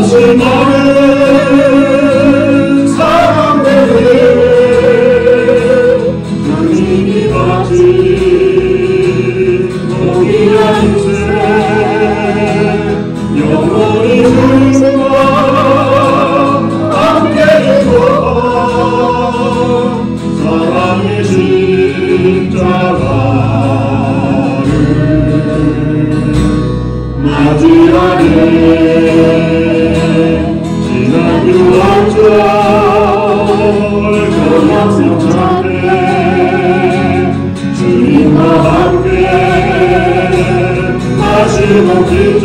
수없이 많은 사람들 위해 당신이 가진 동일한 인생 영원히 주님과 함께 있고 사랑의 십자가를 맞이하네. 지난 6월절 저녁 성찬때 주님과 함께 다시 먹기자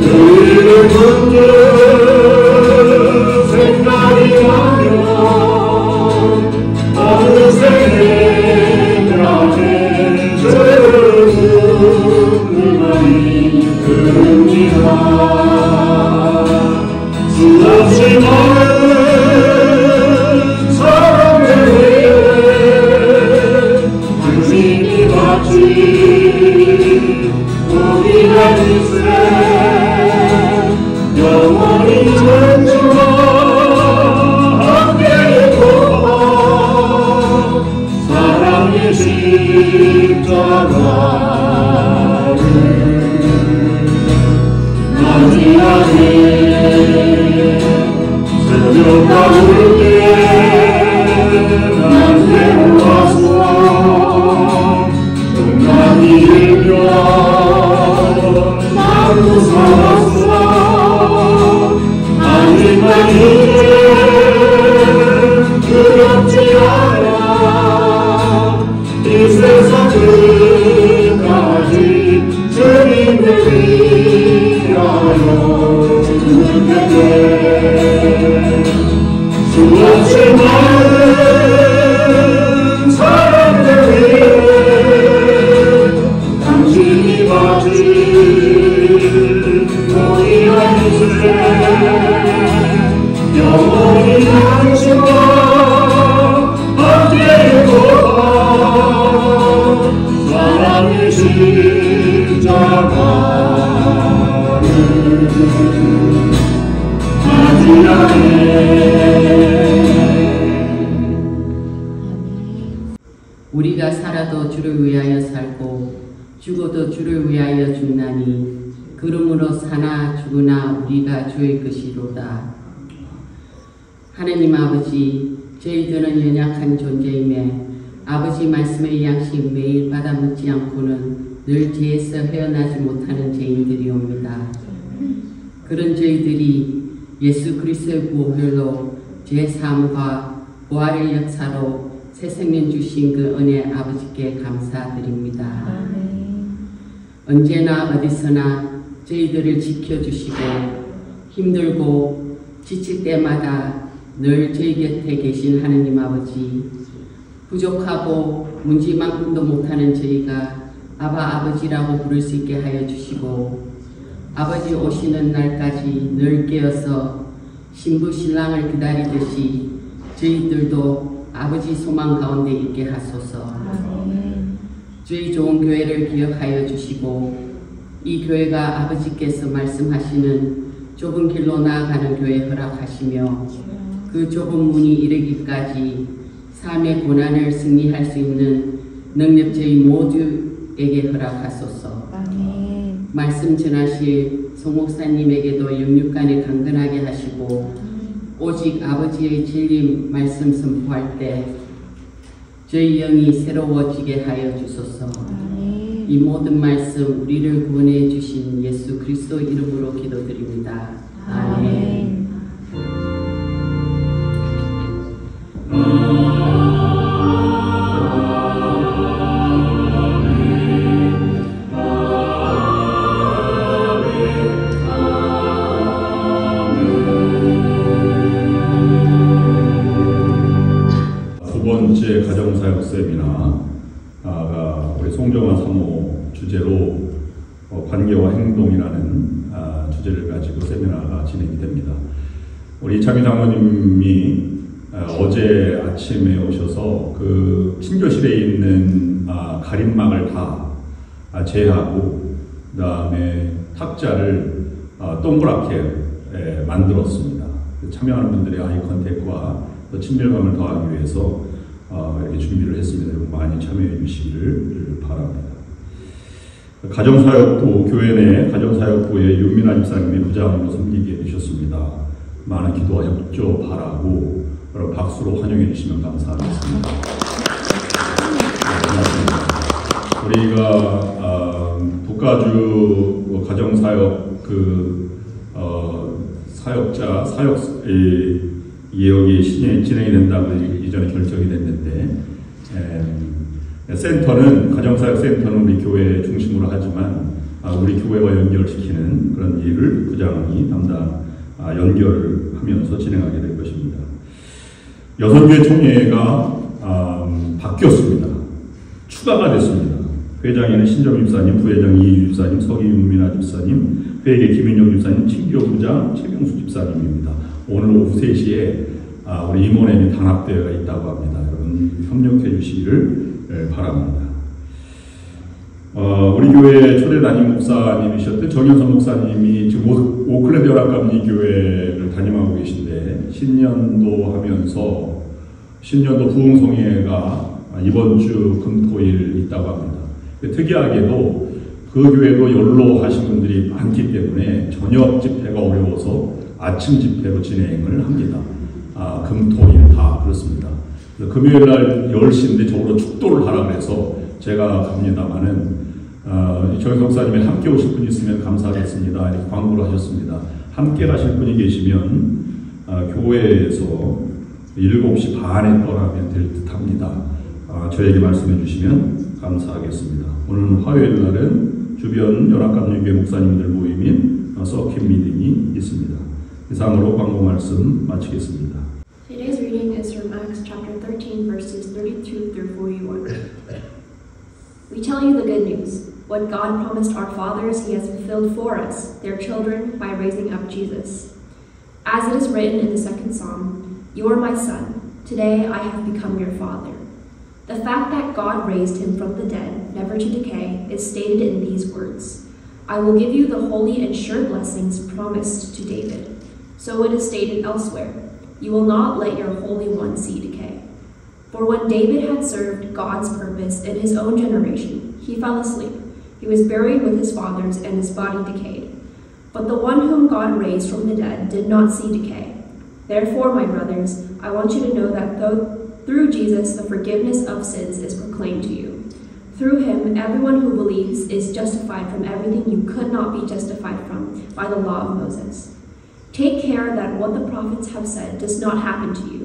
너희를 문득 생각이 나면 어느새 내 안에 그만이 흐릅니다. 수없이 많은 사람들 위해 당신이 가진 동일한 인생 영원히 전주와 함께 있고 사랑의 십자가를 맞이하네. 새벽과 울때 남대로 와서 동남이 일면 나도 살았어. 하지만 이제 두렵지 않아. 이 세상 끝까지 주님을 위하여 죽겠네. 수없이 많은 사람들 위해 당신이 가진 동일한 인생 영원히 당신과 함께 있고 사랑의 십자가를 맞이하네. 우리가 살아도 주를 위하여 살고 죽어도 주를 위하여 죽나니 그러므로 사나 죽으나 우리가 주의 것이로다. 하느님 아버지, 저희들은 연약한 존재임에 아버지 말씀의 양식 매일 받아 먹지 않고는 늘 죄에서 헤어나지 못하는 죄인들이옵니다. 그런 저희들이 예수 그리스도의 보혈로 죄 사함과 부활의 역사로 새 생명 주신 그 은혜 아버지께 감사드립니다. 언제나 어디서나 저희들을 지켜주시고 힘들고 지칠 때마다 늘 저희 곁에 계신 하느님 아버지, 부족하고 문지만큼도 못하는 저희가 아버지라고 부를 수 있게 하여 주시고 아버지 오시는 날까지 늘 깨어서 신부 신랑을 기다리듯이 저희들도 아버지 소망 가운데 있게 하소서. 저희 좋은 교회를 기억하여 주시고 이 교회가 아버지께서 말씀하시는 좁은 길로 나아가는 교회 허락하시며 그 좁은 문이 이르기까지 삶의 고난을 승리할 수 있는 능력 저희 모두에게 허락하소서. 말씀 전하실 송 목사님에게도 영육간에 강건하게 하시고 오직 아버지의 진리 말씀 선포할 때 저희 영이 새로워지게 하여 주소서. 이 모든 말씀 우리를 구원해 주신 예수 그리스도 이름으로 기도드립니다. 아멘. 두 번째 가정사역 세미나가 우리 송정환 사모 주제로 관계와 행동이라는 주제를 가지고 세미나가 진행이 됩니다. 우리 이창희 장로님이 어제 아침에 오셔서 그 친교실에 있는 가림막을 다 제하고 그 다음에 탁자를 동그랗게 만들었습니다. 참여하는 분들의 아이 컨택과 또 친밀감을 더하기 위해서 이렇게 준비를 했습니다. 여러분 많이 참여해 주시기를 바랍니다. 가정사역부, 교회 내 가정사역부의 윤민아 집사님이 부장으로 섬기게 되셨습니다. 많은 기도와 협조 바라고 여러분 박수로 환영해 주시면 감사하겠습니다. 우리가 북가주 가정사역 사역 예역이 진행이 된다고 이전에 결정이 됐는데, 가정사역 센터는 우리 교회 중심으로 하지만 우리 교회와 연결시키는 그런 일을 부장이 연결을 하면서 진행하게 될 것입니다. 여선교회 총회가 바뀌었습니다. 추가가 됐습니다. 회장에는 신정 집사님, 부회장 이희주 집사님, 서기윤민아 집사님, 회계 김인용 집사님, 친교 부장 최명수 집사님입니다. 오늘 오후 3시에 우리 임원회의 단합대회가 있다고 합니다. 여러분 협력해 주시기를 바랍니다. 우리 교회 초대 담임 목사님이셨던 정현선 목사님이 지금 오클랜드 연합감리교회를 담임하고 계신데 신년도 부흥성회가 이번 주 금토일 있다고 합니다. 특이하게도 그 교회도 연로하신 분들이 많기 때문에 저녁 집회가 어려워서 아침 집회로 진행을 합니다. 금토일 다 그렇습니다. 금요일 날 10시인데 저보고 축도를 하라 그래서 제가 갑니다마는 정현석 목사님이 함께 오실 분 있으면 감사하겠습니다. 이렇게 광고를 하셨습니다. 함께 가실 분이 계시면 교회에서 7시 반에 떠나면 될 듯합니다. 저에게 말씀해 주시면 감사하겠습니다. 오늘 화요일 날은 주변 연합감리교회 목사님들 모임인 서킷 미팅이 있습니다. 이상으로 광고 말씀 마치겠습니다. Today's reading is from Acts chapter 13 verses 32 through 41. We tell you the good news. What God promised our fathers, He has fulfilled for us, their children, by raising up Jesus. As it is written in the second Psalm, "You are my son. Today I have become your father." The fact that God raised him from the dead, never to decay, is stated in these words. I will give you the holy and sure blessings promised to David. So it is stated elsewhere, you will not let your Holy One see decay. For when David had served God's purpose in his own generation, he fell asleep. He was buried with his fathers, and his body decayed. But the one whom God raised from the dead did not see decay. Therefore, my brothers, I want you to know that through Jesus the forgiveness of sins is proclaimed to you. Through him, everyone who believes is justified from everything you could not be justified from by the law of Moses. Take care that what the prophets have said does not happen to you.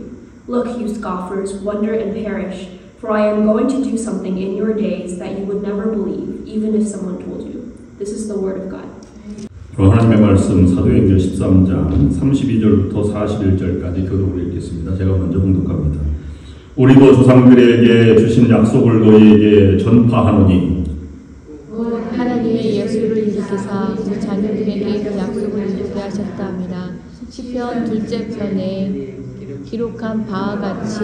Look, you scoffers, wonder and perish, for I am going to do something in your days that you would never believe, even if someone told you. This is the word of God. 하나님의 말씀 사도행전 13장 32절부터 41절까지 교독을 읽겠습니다. 제가 먼저 봉독합니다. 우리도 조상들에게 주신 약속을 너희에게 전파하노니 하나님의 예수를 일으키사 우리 자녀들에게 그 약속을 이루게 하셨답니다. 시편 2째 편에 기록한 바와 같이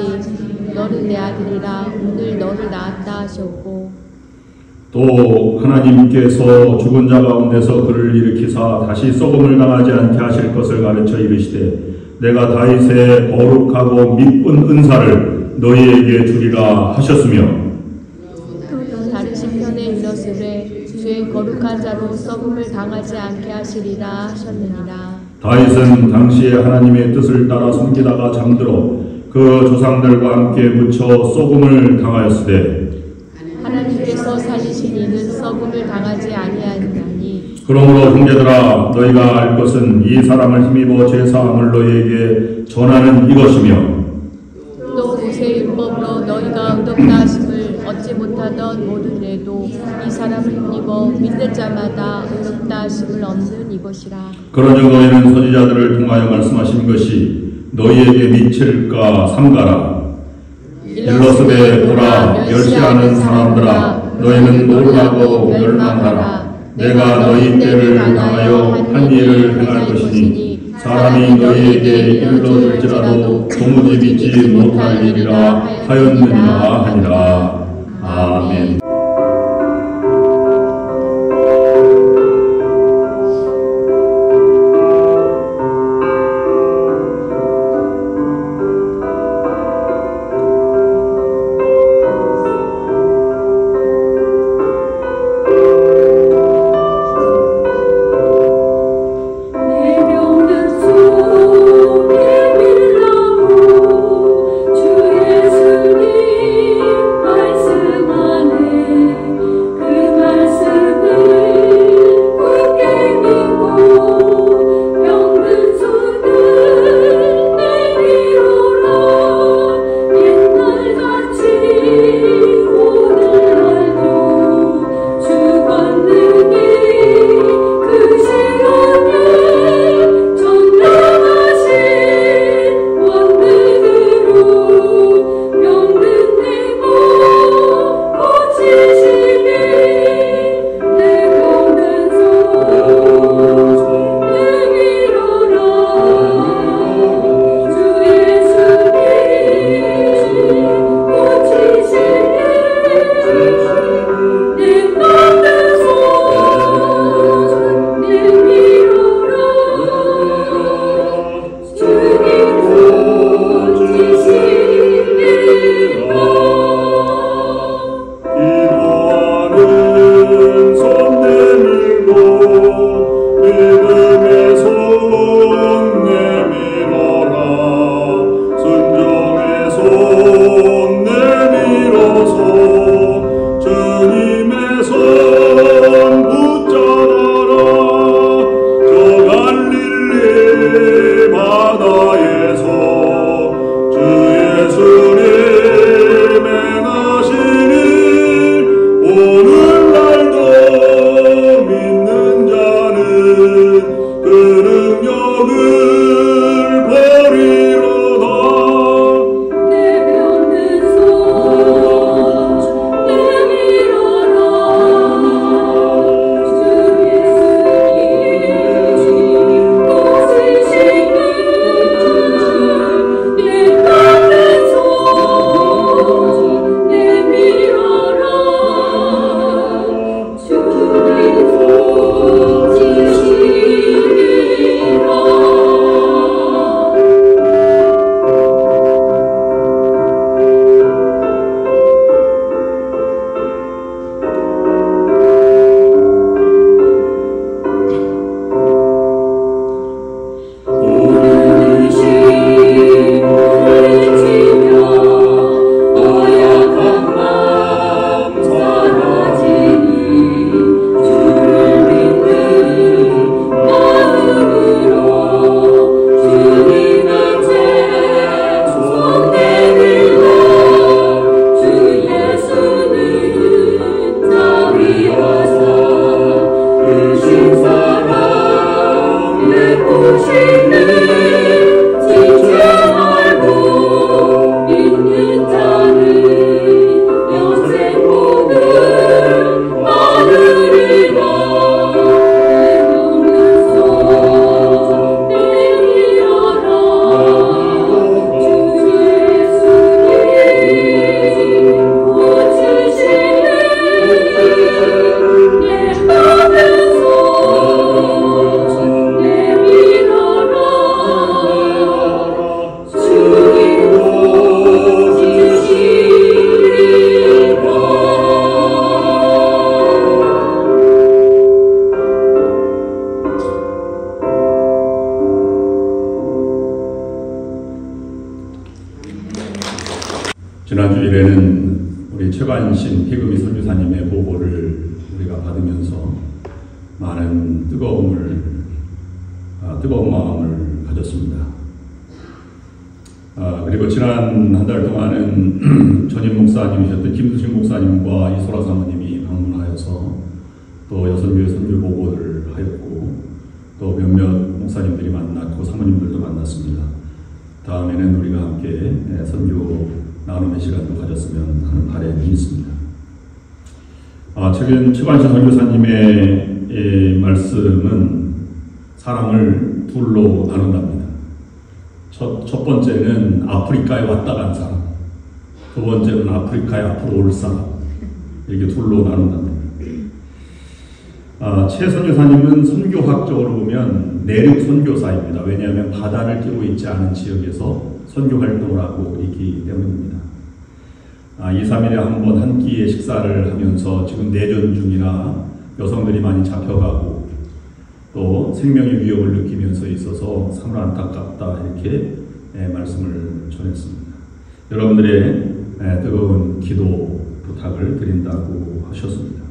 너를 내 아들이라 오늘 너를 낳았다 하셨고 또 하나님께서 죽은 자 가운데서 그를 일으키사 다시 썩음을 당하지 않게 하실 것을 가르쳐 이르시되 내가 다윗의 거룩하고 미쁜 은사를 너희에게 주리라 하셨으며 또 다른 시편에 이르시되 주의 거룩한 자로 썩음을 당하지 않게 하시리라 하셨느니라. 다윗은 당시에 하나님의 뜻을 따라 섬기다가 잠들어 그 조상들과 함께 묻혀 썩음을 당하였으되 하나님께서 살리신 이는 썩음을 당하지 아니하니라니. 그러므로 형제들아 너희가 알 것은 이 사람을 힘입어 죄사함을 너희에게 전하는 이것이며 또 모세의 율법으로 너희가 의롭다 하심을 얻지 못하던 모든에도 이 사람을 힘입어 믿는 자마다 의롭다 하심을 얻는 이것이라. 그러므로 너희는 선지자들을 통하여 말씀하신 것이 너희에게 미칠까 삼가라. 일러스되 보라 멸시하는 사람들아 너희는 노르라고 멸망하라. 내가 너희 때를 당하여 한 일을 행할 것이니 사람이 너희에게 일러줄지라도 도무지 믿지 못할 일이라 하였느니라 하니라. 아멘. 지난 주일에는 우리 최관신 피그미 선교사님의 보고를 우리가 받으면서 많은 뜨거운 마음을 가졌습니다. 그리고 지난 한 달 동안은 전임 목사님이셨던 김수신 목사님과 이소라 사모님이 방문하여서 또 여선교회 선교 보고를 하였고 또 몇몇 목사님들이 만났고 사모님들도 만났습니다. 다음에는 우리가 함께 선교 나눔의 시간도 가졌으면 하는 바람이 있습니다. 최근 최관신 선교사님의 말씀은 사람을 둘로 나눈답니다. 첫 번째는 아프리카에 왔다 간 사람, 두 번째는 아프리카에 앞으로 올 사람, 이렇게 둘로 나눈답니다. 최 선교사님은 선교학적으로 보면 내륙 선교사입니다. 왜냐하면 바다를 끼고 있지 않은 지역에서 선교 활동을 하고 있기 때문입니다. 2, 3일에 한 번 한 끼의 식사를 하면서 지금 내전 중이라 여성들이 많이 잡혀가고 또 생명의 위협을 느끼면서 있어서 참으로 안타깝다 이렇게 말씀을 전했습니다. 여러분들의 뜨거운 기도 부탁을 드린다고 하셨습니다.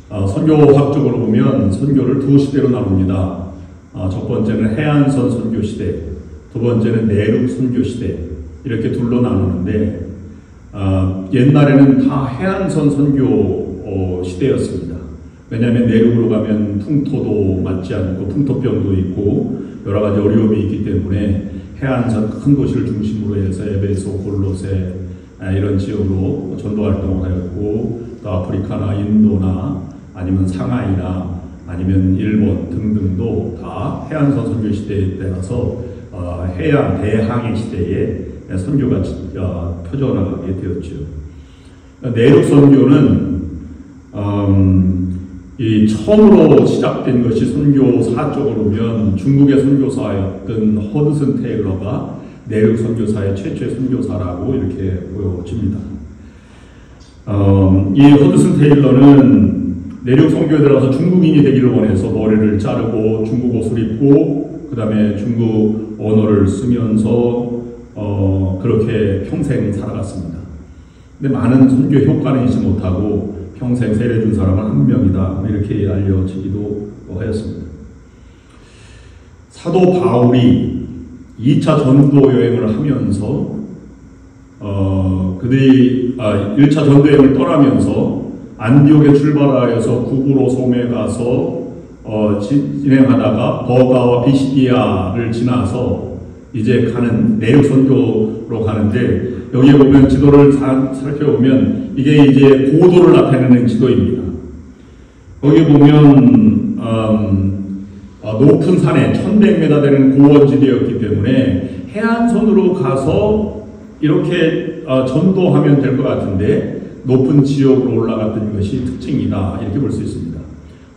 선교학적으로 보면 선교를 두 시대로 나눕니다. 첫 번째는 해안선 선교시대, 두 번째는 내륙 선교시대 이렇게 둘로 나누는데 옛날에는 다 해안선 선교 시대였습니다. 왜냐하면 내륙으로 가면 풍토도 맞지 않고 풍토병도 있고 여러 가지 어려움이 있기 때문에 해안선 큰 도시를 중심으로 해서 에베소, 골로새 이런 지역으로 전도 활동을 하였고 또 아프리카나 인도나 아니면 상하이나 아니면 일본 등등도 다 해안선 선교 시대에 따라서 해양 대항해 시대에 선교가 펴져나가게 되었죠. 내륙 선교는 이 처음으로 시작된 것이 선교사적으로 보면 중국의 선교사였던 허드슨 테일러가 내륙 선교사의 최초의 선교사라고 이렇게 보여집니다. 이 허드슨 테일러는 내륙 선교에 들어가서 중국인이 되기를 원해서 머리를 자르고 중국 옷을 입고 그 다음에 중국 언어를 쓰면서 그렇게 평생 살아갔습니다. 근데 많은 선교 효과는 있지 못하고 평생 세례준 사람은 한 명이다 이렇게 알려지기도 하였습니다. 사도 바울이 2차 전도 여행을 하면서 그들이 1차 전도 여행을 떠나면서 안디옥에 출발하여서 구부로 섬에 가서 진행하다가 버가와 비시디아를 지나서 이제 가는 내륙 선교로 가는데 여기에 보면 지도를 살펴보면 이게 이제 고도를 나타내는 지도입니다. 거기 보면 높은 산에 1100m 되는 고원지대였기 때문에 해안선으로 가서 이렇게 전도하면 될 것 같은데 높은 지역으로 올라갔던 것이 특징이다 이렇게 볼 수 있습니다.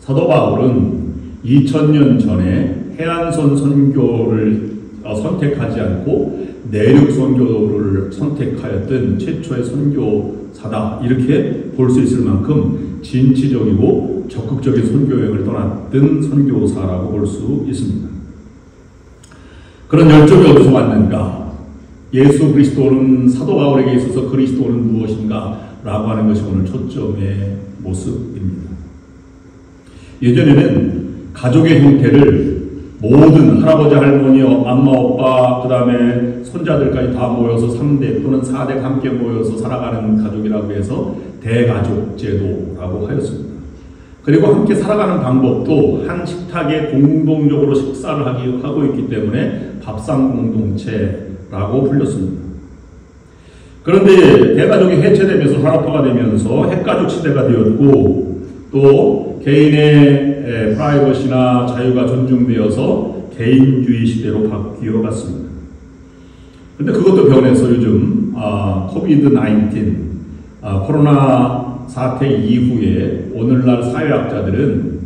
사도 바울은 2000년 전에 해안선 선교를 선택하지 않고 내륙 선교를 선택하였던 최초의 선교사다 이렇게 볼 수 있을 만큼 진취적이고 적극적인 선교여행을 떠났던 선교사라고 볼 수 있습니다. 그런 열정이 어디서 왔는가? 예수 그리스도는 사도 바울에게 있어서 그리스도는 무엇인가? 라고 하는 것이 오늘 초점의 모습입니다. 예전에는 가족의 형태를 모든 할아버지, 할머니, 엄마, 오빠, 그 다음에 손자들까지 다 모여서 3대 또는 4대가 함께 모여서 살아가는 가족이라고 해서 대가족 제도라고 하였습니다. 그리고 함께 살아가는 방법도 한 식탁에 공동적으로 식사를 하고 있기 때문에 밥상 공동체라고 불렸습니다. 그런데 대가족이 해체되면서 산업화가 되면서 핵가족 시대가 되었고 또 개인의 프라이버시나 자유가 존중되어서 개인주의 시대로 바뀌어 갔습니다. 그런데 그것도 변해서 요즘 코비드-19 코로나 사태 이후에 오늘날 사회학자들은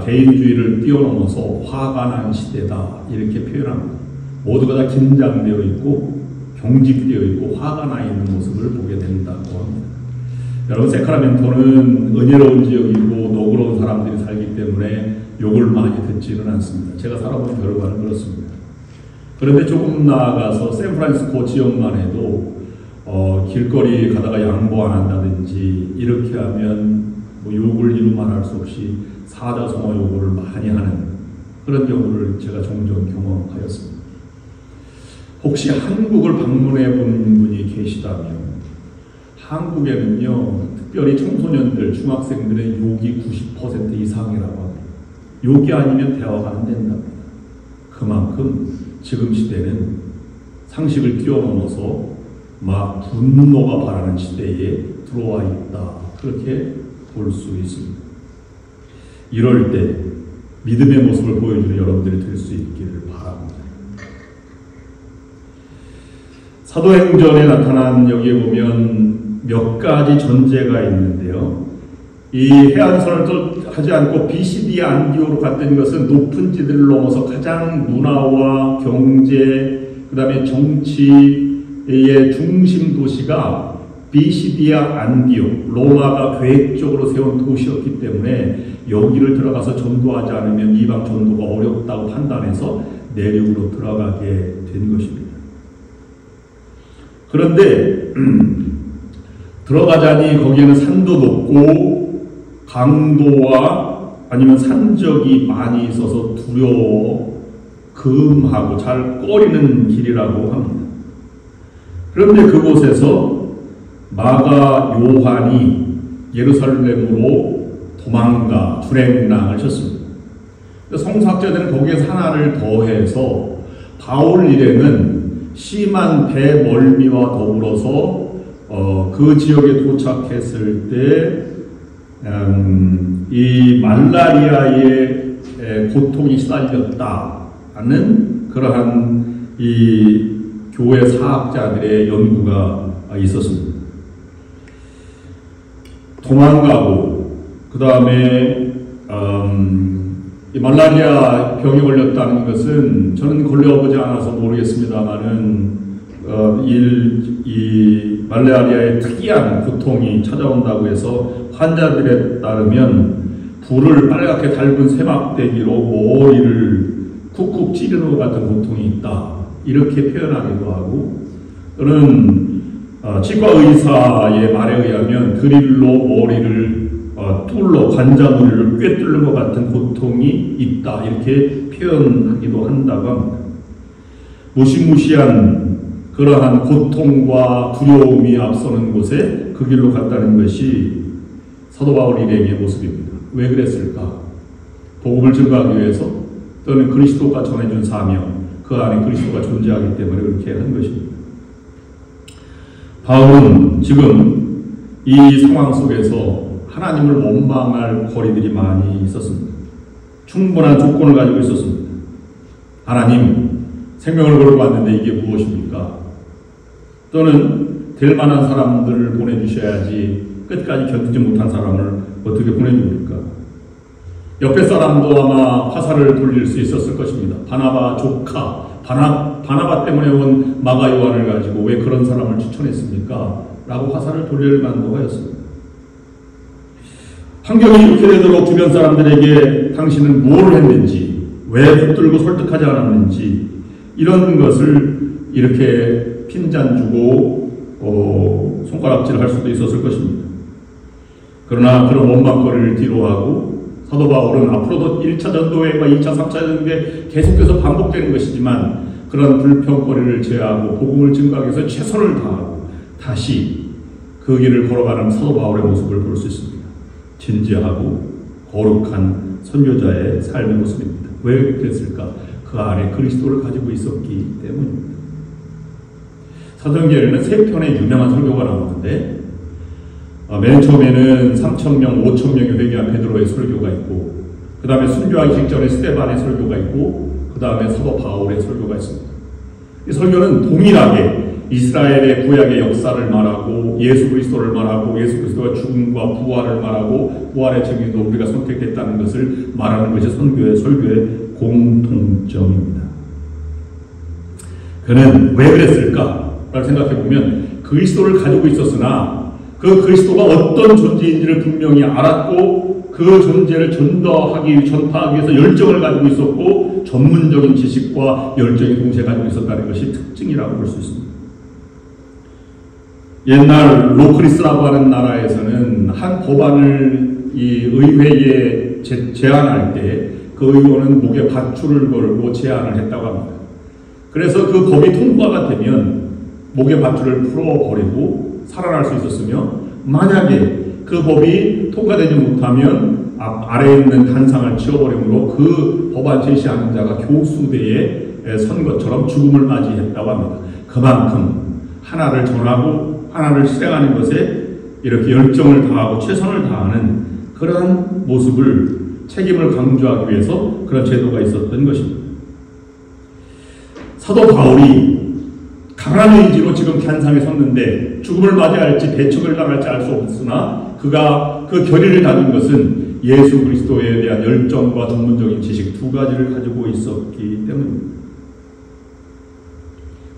개인주의를 뛰어넘어서 화가 난 시대다 이렇게 표현합니다. 모두가 다 긴장되어 있고 경직되어 있고 화가 나 있는 모습을 보게 된다고 합니다. 여러분 세크라멘토는 은혜로운 지역이고 너그러운 사람들이 살기 때문에 욕을 많이 듣지는 않습니다. 제가 살아본 결과는 그렇습니다. 그런데 조금 나아가서 샌프란시스코 지역만 해도 길거리 가다가 양보 안 한다든지 이렇게 하면 뭐 욕을 이루 말할 수 없이 사자성어 요구를 많이 하는 그런 경우를 제가 종종 경험하였습니다. 혹시 한국을 방문해 본 분이 계시다면 한국에는요, 특별히 청소년들, 중학생들의 욕이 90% 이상이라고 합니다. 욕이 아니면 대화가 안 된답니다. 그만큼 지금 시대는 상식을 뛰어넘어서 막 분노가 바라는 시대에 들어와 있다. 그렇게 볼 수 있습니다. 이럴 때 믿음의 모습을 보여주는 여러분들이 될 수 있기를 바랍니다. 사도행전에 나타난 여기에 보면 몇 가지 전제가 있는데요. 이 해안선을 하지 않고 비시디아 안디오로 갔던 것은 높은 지대를 넘어서 가장 문화와 경제, 그 다음에 정치의 중심 도시가 비시디아 안디오, 로마가 계획적으로 세운 도시였기 때문에 여기를 들어가서 전도하지 않으면 이방 전도가 어렵다고 판단해서 내륙으로 들어가게 된 것입니다. 그런데 들어가자니 거기에는 산도 높고 강도와 아니면 산적이 많이 있어서 두려워 금하고 잘 꺼리는 길이라고 합니다. 그런데 그곳에서 마가 요한이 예루살렘으로 도망가 주랭랑을 쳤습니다. 성사학자들은 거기에서 하나를 더해서 바울 일행은 심한 배멀미와 더불어서 그 지역에 도착했을 때 이 말라리아의 고통이 시달렸다는 그러한 이 교회 사학자들의 연구가 있었습니다. 도망가고 그 다음에 이 말라리아 병에 걸렸다는 것은 저는 걸려보지 않아서 모르겠습니다만은 이 말라리아의 특이한 고통이 찾아온다고 해서 환자들에 따르면 불을 빨갛게 달군 세막대기로 머리를 쿡쿡 찌르는 것 같은 고통이 있다 이렇게 표현하기도 하고, 또는 치과 의사의 말에 의하면 드릴로 머리를 뚫러 관자놀이를 꿰뚫는 것 같은 고통이 있다 이렇게 표현하기도 한다고 합니다. 무시무시한 그러한 고통과 두려움이 앞서는 곳에 그 길로 갔다는 것이 사도 바울 일행의 모습입니다. 왜 그랬을까? 복음을 증거하기 위해서, 또는 그리스도가 전해준 사명, 그 안에 그리스도가 존재하기 때문에 그렇게 한 것입니다. 바울은 지금 이 상황 속에서 하나님을 원망할 거리들이 많이 있었습니다. 충분한 조건을 가지고 있었습니다. 하나님, 생명을 걸고 왔는데 이게 무엇입니까? 또는 될 만한 사람들을 보내주셔야지 끝까지 견디지 못한 사람을 어떻게 보내줍니까? 옆에 사람도 아마 화살을 돌릴 수 있었을 것입니다. 바나바 조카, 바나바 때문에 온 마가 요한을 가지고 왜 그런 사람을 추천했습니까? 라고 화살을 돌릴 만도 하였습니다. 환경이 이렇게 되도록 주변 사람들에게 당신은 뭘 했는지, 왜 붙들고 설득하지 않았는지, 이런 것을 이렇게 핀잔 주고 손가락질을 할 수도 있었을 것입니다. 그러나 그런 원망거리를 뒤로하고 사도 바울은 앞으로도 1차 전도회와 2차, 3차 전도회 계속해서 반복되는 것이지만 그런 불평거리를 제하고 복음을 증거하기 위해서 최선을 다하고 다시 그 길을 걸어가는 사도 바울의 모습을 볼 수 있습니다. 진지하고 거룩한 선교자의 삶의 모습입니다. 왜 그랬을까? 그 안에 그리스도를 가지고 있었기 때문입니다. 사도행전에는 세 편의 유명한 설교가 나오는데 맨 처음에는 3,000명, 5,000명이 회개한 베드로의 설교가 있고, 그 다음에 순교하기 직전에 스데반의 설교가 있고, 그 다음에 사도 바울의 설교가 있습니다. 이 설교는 동일하게 이스라엘의 구약의 역사를 말하고, 예수 그리스도를 말하고, 예수 그리스도가 죽음과 부활을 말하고, 부활의 증인도 우리가 선택됐다는 것을 말하는 것이 설교의 공통점입니다. 그는 왜 그랬을까? 라고 생각해보면 그리스도를 가지고 있었으나 그 그리스도가 어떤 존재인지를 분명히 알았고 그 존재를 전파하기 위해서 열정을 가지고 있었고 전문적인 지식과 열정이 동시에 가지고 있었다는 것이 특징이라고 볼 수 있습니다. 옛날 로크리스라고 하는 나라에서는 한 법안을 이 의회에 제안할 때 그 의원은 목에 밧줄을 걸고 제안을 했다고 합니다. 그래서 그 법이 통과가 되면 목에 밧줄을 풀어버리고 살아날 수 있었으며, 만약에 그 법이 통과되지 못하면 아래에 있는 단상을 치워버림으로 그 법안 제시하는 자가 교수대에 선 것처럼 죽음을 맞이했다고 합니다. 그만큼 하나를 전하고 하나를 실행하는 것에 이렇게 열정을 다하고 최선을 다하는 그러한 모습을, 책임을 강조하기 위해서 그런 제도가 있었던 것입니다. 사도 바울이 강한 의지로 지금 단상에 섰는데 죽음을 맞이할지 배척을 당할지 알 수 없으나 그가 그 결의를 다진 것은 예수 그리스도에 대한 열정과 전문적인 지식 두 가지를 가지고 있었기 때문입니다.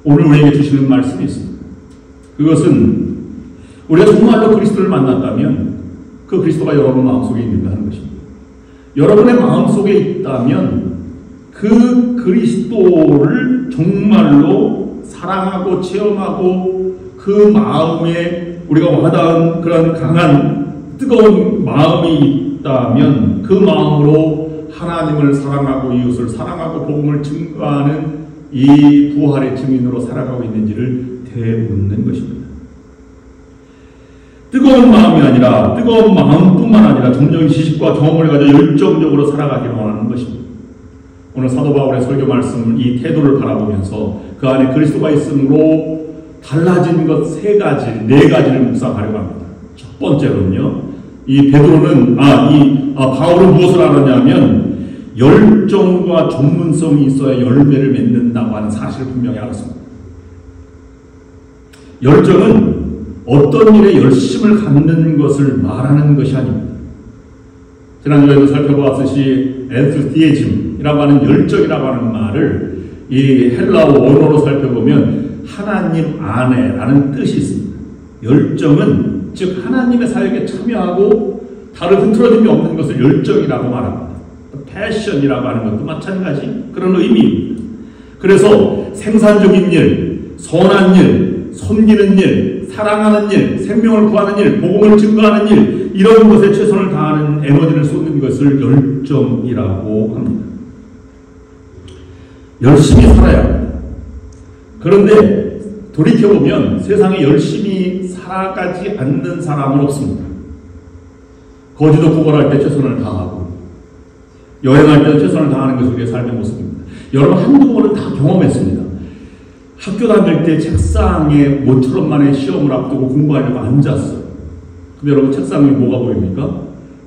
오늘 우리에게 주시는 말씀이 있습니다. 그것은 우리가 정말로 그리스도를 만났다면 그 그리스도가 여러분 마음속에 있는다는 것입니다. 여러분의 마음속에 있다면 그 그리스도를 정말로 사랑하고 체험하고 그 마음에 우리가 와닿은 그런 강한 뜨거운 마음이 있다면 그 마음으로 하나님을 사랑하고 이웃을 사랑하고 복음을 증거하는 이 부활의 증인으로 살아가고 있는지를 되묻는 것입니다. 뜨거운 마음이 아니라 뜨거운 마음뿐만 아니라 전적인 지식과 경험을 가져 열정적으로 살아가기를 원하는 것입니다. 오늘 사도 바울의 설교 말씀 이 태도를 바라보면서 그 안에 그리스도가 있음으로 달라진 것 네 가지를 묵상하려고 합니다. 첫 번째로는요, 이 베드로는 바울은 무엇을 알았냐면 열정과 전문성이 있어야 열매를 맺는다고 하는 사실을 분명히 알았습니다. 열정은 어떤 일에 열심을 갖는 것을 말하는 것이 아닙니다. 지난주에도 살펴보았듯이 엔투시애즘이라고 하는 열정이라고 하는 말을 이 헬라어 원어로 살펴보면 하나님 안에라는 뜻이 있습니다. 열정은 즉 하나님의 사역에 참여하고 다른 흐트러짐이 없는 것을 열정이라고 말합니다. 패션이라고 하는 것도 마찬가지 그런 의미입니다. 그래서 생산적인 일, 선한 일, 섬기는 일, 사랑하는 일, 생명을 구하는 일, 복음을 증거하는 일, 이런 것에 최선을 다하는 에너지를 쏟는 것을 열정이라고 합니다. 열심히 살아야 합니다. 그런데 돌이켜보면 세상에 열심히 살아가지 않는 사람은 없습니다. 거지도 구걸할 때 최선을 다하고 여행할 때 최선을 다하는 것이 우리의 삶의 모습입니다. 여러분 한두 번은 다 경험했습니다. 학교 다닐 때 책상에 모처럼 만에 시험을 앞두고 공부하려고 앉았어요. 근데 여러분 책상에 뭐가 보입니까?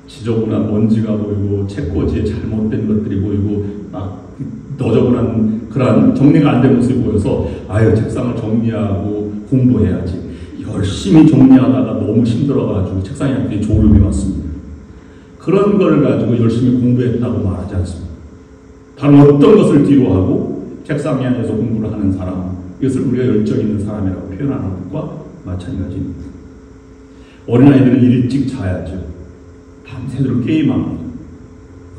지저분한 먼지가 보이고 책꽂이에 잘못된 것들이 보이고 막 너저분한 그런 정리가 안 된 모습이 보여서 책상을 정리하고 공부해야지. 열심히 정리하다가 너무 힘들어가지고 책상에 졸음이 왔습니다. 그런 걸 가지고 열심히 공부했다고 말하지 않습니다. 다른 어떤 것을 뒤로하고 책상에 앉아서 공부를 하는 사람, 이것을 우리가 열정 있는 사람이라고 표현하는 것과 마찬가지입니다. 어린아이들은 일찍 자야죠. 밤새도록 게임합니다.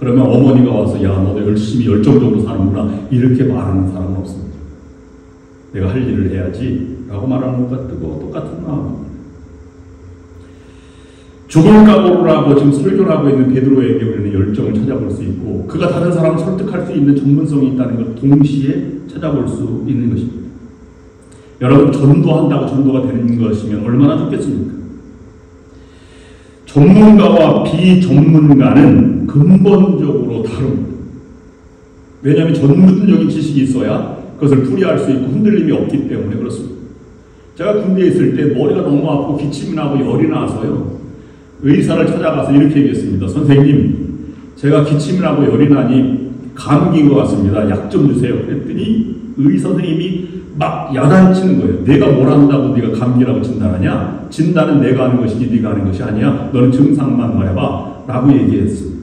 그러면 어머니가 와서 야 너도 열심히 열정적으로 사는구나 이렇게 말하는 사람은 없습니다. 내가 할 일을 해야지 라고 말하는 것과 똑같은 마음입니다. 죽을 각오를 하고 지금 설교를 하고 있는 베드로에게 우리는 열정을 찾아볼 수 있고 그가 다른 사람을 설득할 수 있는 전문성이 있다는 걸 동시에 찾아볼 수 있는 것입니다. 여러분 전도한다고 전도가 되는 것이면 얼마나 좋겠습니까? 전문가와 비전문가는 근본적으로 다릅니다. 왜냐하면 전문적인 지식이 있어야 그것을 풀이할 수 있고 흔들림이 없기 때문에 그렇습니다. 제가 군대에 있을 때 머리가 너무 아프고 기침이 나고 열이 나서요. 의사를 찾아가서 이렇게 얘기했습니다. 선생님, 제가 기침이 나고 열이 나니 감기인 것 같습니다. 약 좀 주세요. 그랬더니 의사 선생님이 막 야단치는 거예요. 내가 뭘 한다고 네가 감기라고 진단하냐? 진단은 내가 하는 것이지 네가 하는 것이 아니야. 너는 증상만 말해봐. 라고 얘기했습니다.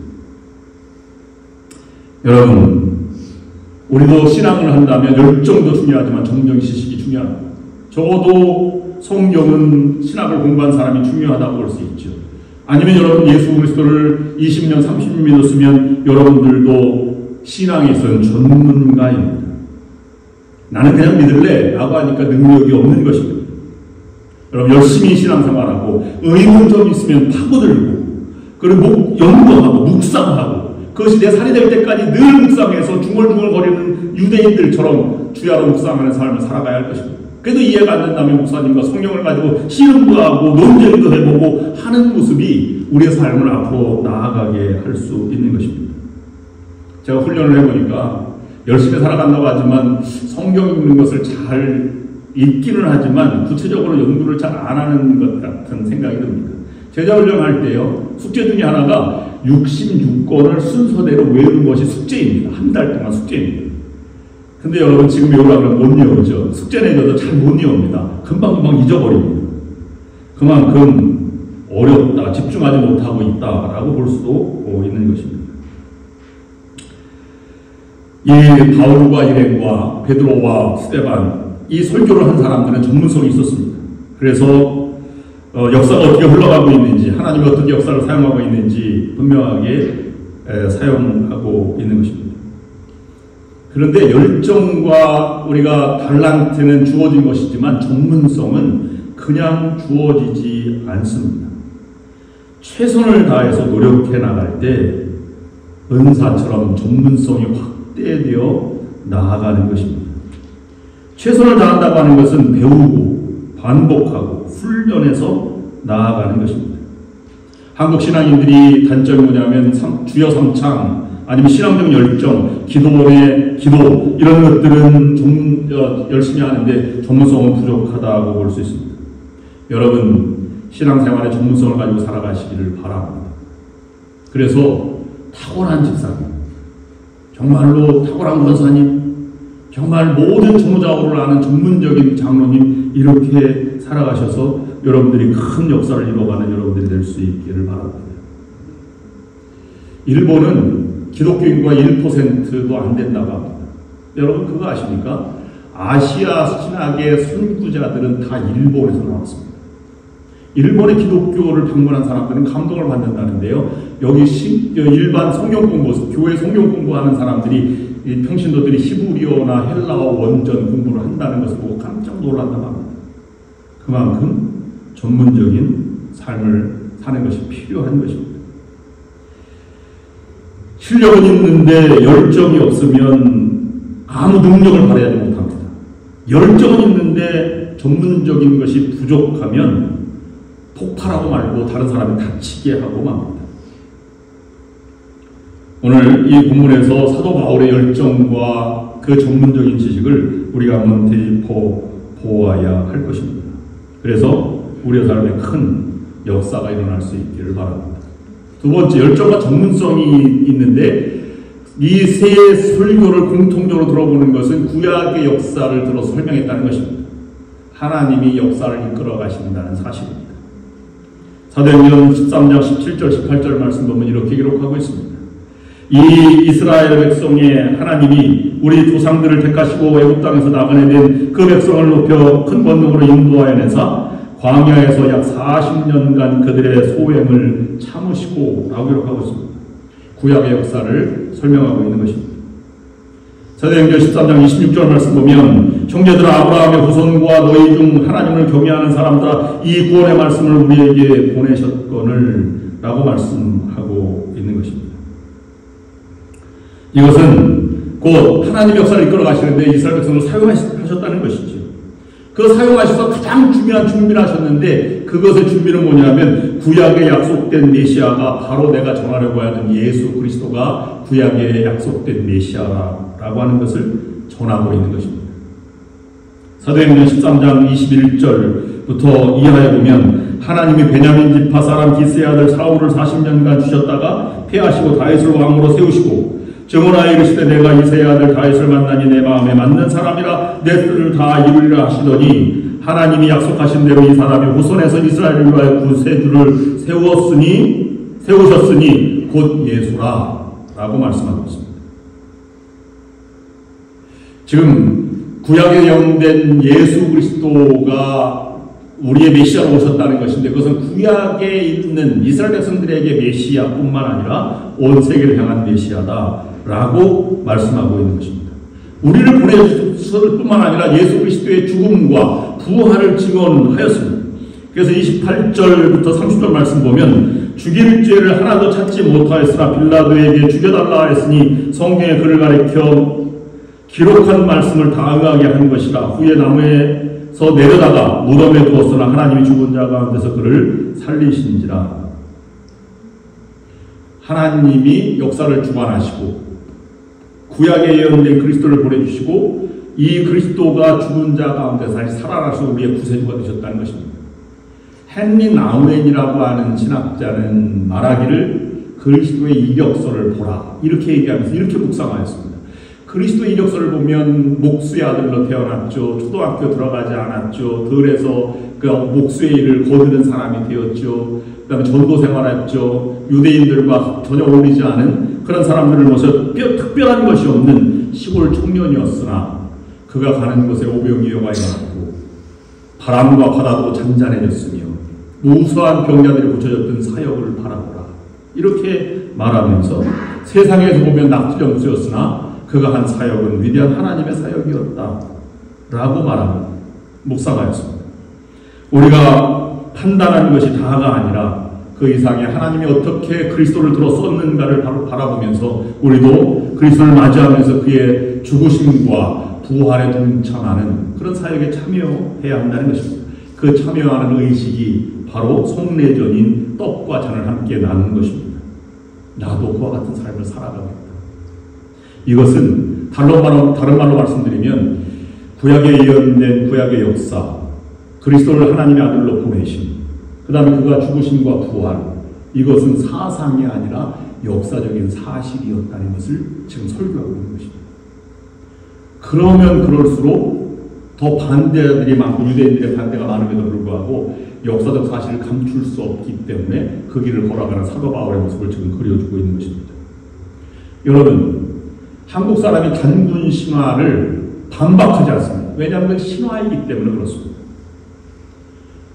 여러분, 우리도 신앙을 한다면 열정도 중요하지만 정정 지식이 중요합니다. 적어도 성경은 신학을 공부한 사람이 중요하다고 볼 수 있죠. 아니면 여러분 예수 그리스도를 20년, 30년 믿었으면 여러분들도 신앙에 있어서는 전문가입니다. 나는 그냥 믿을래 라고 하니까 능력이 없는 것입니다. 여러분 열심히 신앙생활하고 의문 좀 있으면 파고들고 그리고 연구하고 묵상하고 그것이 내 살이 될 때까지 늘 묵상해서 중얼중얼거리는 유대인들처럼 주야로 묵상하는 삶을 살아가야 할 것입니다. 그래도 이해가 안 된다면 목사님과 성경을 가지고 씨름도 하고 논쟁도 해보고 하는 모습이 우리의 삶을 앞으로 나아가게 할 수 있는 것입니다. 제가 훈련을 해보니까 열심히 살아간다고 하지만 성경 읽는 것을 잘 읽기는 하지만 구체적으로 연구를 잘 안 하는 것 같은 생각이 듭니다. 제자 훈련할 때요, 숙제 중에 하나가 66권을 순서대로 외우는 것이 숙제입니다. 한 달 동안 숙제입니다. 근데 여러분 지금 외우려면 못 외우죠. 숙제 내줘도 잘 못 외웁니다. 금방금방 잊어버립니다. 그만큼 어렵다, 집중하지 못하고 있다라고 볼 수도 있는 것입니다. 이 바울과 일행과 베드로와 스데반, 이 설교를 한 사람들은 전문성이 있었습니다. 그래서 역사가 어떻게 흘러가고 있는지, 하나님이 어떻게 역사를 사용하고 있는지 분명하게 사용하고 있는 것입니다. 그런데 열정과 우리가 달란트는 주어진 것이지만 전문성은 그냥 주어지지 않습니다. 최선을 다해서 노력해 나갈 때 은사처럼 전문성이 확대되어 나아가는 것입니다. 최선을 다한다고 하는 것은 배우고 반복하고 훈련해서 나아가는 것입니다. 한국 신앙인들이 단점이 뭐냐면 주여 삼창 아니면 신앙적 열정, 기도원의 기도 이런 것들은 열심히 하는데 전문성은 부족하다고 볼 수 있습니다. 여러분 신앙생활의 전문성을 가지고 살아가시기를 바랍니다. 그래서 탁월한 집사님, 정말로 탁월한 권사님, 정말 모든 전무자고를 아는 전문적인 장로님 이렇게 살아가셔서 여러분들이 큰 역사를 이뤄가는 여러분들이 될 수 있기를 바랍니다. 일본은 기독교인과 1%도 안 된다고 합니다. 여러분 그거 아십니까? 아시아 신학의 선구자들은 다 일본에서 나왔습니다. 일본의 기독교를 방문한 사람들은 감동을 받는다는데요. 여기 일반 성경 공부, 교회 성경 공부하는 사람들이 평신도들이 히브리어나 헬라어 원전 공부를 한다는 것을 보고 깜짝 놀란다고 합니다. 그만큼 전문적인 삶을 사는 것이 필요한 것입니다. 실력은 있는데 열정이 없으면 아무 능력을 발휘하지 못합니다. 열정은 있는데 전문적인 것이 부족하면 폭발하고 말고 다른 사람이 다치게 하고 맙니다. 오늘 이 본문에서 사도 바울의 열정과 그 전문적인 지식을 우리가 한번 되짚어 보아야 할 것입니다. 그래서 우리의 삶에 큰 역사가 일어날 수 있기를 바랍니다. 두 번째, 열정과 전문성이 있는데 이 세 설교를 공통적으로 들어보는 것은 구약의 역사를 들어서 설명했다는 것입니다. 하나님이 역사를 이끌어 가신다는 사실입니다. 사도행전 13장 17절 18절 말씀 보면 이렇게 기록하고 있습니다. 이 이스라엘 백성의 하나님이 우리 조상들을 택하시고 애굽 땅에서 나가내낸 그 백성을 높여 큰 권능으로 인도하여 내사 광야에서 약 40년간 그들의 소행을 참으시고 라고 기록하고 있습니다. 구약의 역사를 설명하고 있는 것입니다. 사도행전 13장 26절 말씀 보면 형제들아 아브라함의 후손과 너희 중 하나님을 경외하는 사람들아 이 구원의 말씀을 우리에게 보내셨거늘 라고 말씀하고 있는 것입니다. 이것은 곧 하나님의 역사를 이끌어 가시는데 이스라엘 백성을 사용하셨다는 것이죠. 그 사용하셔서 가장 중요한 준비를 하셨는데 그것의 준비는 뭐냐면 구약에 약속된 메시아가 바로 내가 전하려고 하는 예수 그리스도가 구약에 약속된 메시아라고 하는 것을 전하고 있는 것입니다. 사도행전 13장 21절부터 이하에 보면 하나님이 베냐민 지파 사람 기스의 아들 사울을 40년간 주셨다가 폐하시고 다윗을 왕으로 세우시고 정언하여 이르시되 내가 이새의 아들 다윗을 만나니 내 마음에 맞는 사람이라 내 뜻을 다 이루리라 하시더니 하나님이 약속하신 대로 이 사람이 후손에서 이스라엘을 위하여 구세주를 세우셨으니 곧 예수라 라고 말씀하고 있습니다. 지금 구약에 예언된 예수 그리스도가 우리의 메시아로 오셨다는 것인데 그것은 구약에 있는 이스라엘 백성들에게 메시아뿐만 아니라 온 세계를 향한 메시아다라고 말씀하고 있는 것입니다. 우리를 보내셨을 뿐만 아니라 예수 그리스도의 죽음과 부활을 증언하였습니다. 그래서 28절부터 30절 말씀 보면 죽일 죄를 하나도 찾지 못하였으나 빌라도에게 죽여달라 했으니 성경의 글을 가리켜 기록한 말씀을 다 응하게 한 것이라. 후에 나무에서 내려다가 무덤에 두었으나 하나님이 죽은 자 가운데서 그를 살리신지라. 하나님이 역사를 주관하시고 구약에 예언된 그리스도를 보내주시고 이 그리스도가 죽은 자 가운데서 다시 살아나서 우리의 구세주가 되셨다는 것입니다. 헨리 나우렌이라고 하는 신학자는 말하기를 그리스도의 이력서를 보라 이렇게 얘기하면서 이렇게 묵상하였습니다. 그리스도의 이력서를 보면 목수의 아들로 태어났죠. 초등학교 들어가지 않았죠. 들에서 그 목수의 일을 거두는 사람이 되었죠. 그 다음에 전도 생활했죠. 유대인들과 전혀 어울리지 않은 그런 사람들을 모셔 특별한 것이 없는 시골 청년이었으나 그가 가는 곳에 오병이 여호와가 일어났고 바람과 바다도 잔잔해졌으며 무수한 병자들이 붙여졌던 사역을 바라보라 이렇게 말하면서 세상에서 보면 낙지점수였으나 그가 한 사역은 위대한 하나님의 사역이었다 라고 말하는 묵상하였습니다. 우리가 판단하는 것이 다가 아니라 그 이상의 하나님이 어떻게 그리스도를 들어 썼는가를 바로 바라보면서 우리도 그리스도를 맞이하면서 그의 죽으심과 부활에 동참하는 그런 사역에 참여해야 한다는 것입니다. 그 참여하는 의식이 바로 성례전인 떡과 잔을 함께 나누는 것입니다. 나도 그와 같은 삶을 살아가겠다. 이것은 다른 말로 말씀드리면 구약에 예언된 구약의 역사, 그리스도를 하나님의 아들로 보내심, 그 다음에 그가 죽으심과 부활, 이것은 사상이 아니라 역사적인 사실이었다는 것을 지금 설교하고 있는 것입니다. 그러면 그럴수록 더 반대들이 많고 유대인들의 반대가 많음에도 불구하고 역사적 사실을 감출 수 없기 때문에 그 길을 걸어가는 사도 바울의 모습을 지금 그려주고 있는 것입니다. 여러분, 한국 사람이 단군 신화를 반박하지 않습니다. 왜냐하면 신화이기 때문에 그렇습니다.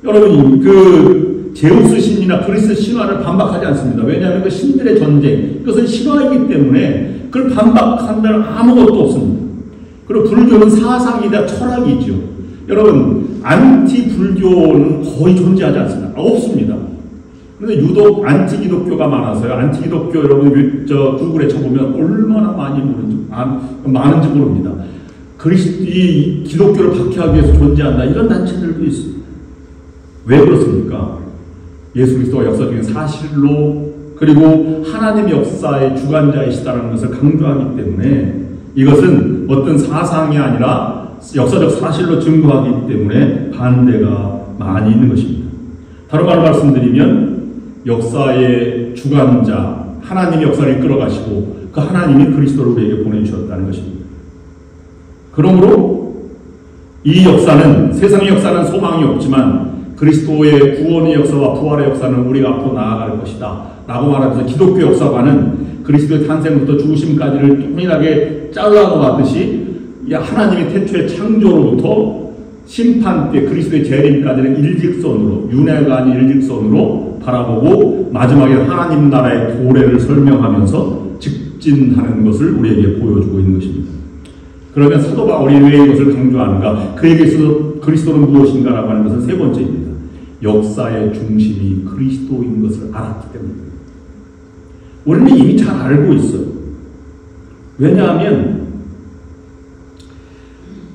여러분, 그 제우스 신이나 그리스 신화를 반박하지 않습니다. 왜냐하면 그 신들의 전쟁, 이것은 신화이기 때문에 그걸 반박한다는 아무것도 없습니다. 그리고 불교는 사상이다 철학이죠. 여러분, 안티 불교는 거의 존재하지 않습니다. 없습니다. 그런데 유독 안티 기독교가 많아서요. 안티 기독교 여러분 구글에 쳐보면 얼마나 많은지 모릅니다. 이 기독교를 박해하기 위해서 존재한다 이런 단체들도 있습니다. 왜 그렇습니까? 예수 그리스도가 역사적인 사실로 그리고 하나님의 역사의 주관자이시다라는 것을 강조하기 때문에 이것은 어떤 사상이 아니라 역사적 사실로 증거하기 때문에 반대가 많이 있는 것입니다. 다른 말로 말씀드리면 역사의 주관자 하나님의 역사를 이끌어가시고 그 하나님이 그리스도를 우리에게 보내주셨다는 것입니다. 그러므로 이 역사는 세상의 역사는 소망이 없지만 그리스도의 구원의 역사와 부활의 역사는 우리가 앞으로 나아갈 것이다 라고 말하면서 기독교 역사관은 그리스도의 탄생부터 죽으심까지를 동일하게 잘라놓았듯이 하나님의 태초의 창조로부터 심판 때 그리스도의 재림까지는 일직선으로 윤회가 아닌 일직선으로 바라보고 마지막에 하나님 나라의 도래를 설명하면서 직진하는 것을 우리에게 보여주고 있는 것입니다. 그러면 사도 바울이 왜 이것을 강조하는가? 그에게 있어서 그리스도는 무엇인가라고 하는 것은 세 번째입니다. 역사의 중심이 그리스도인 것을 알았기 때문입니다. 우리는 이미 잘 알고 있어요. 왜냐하면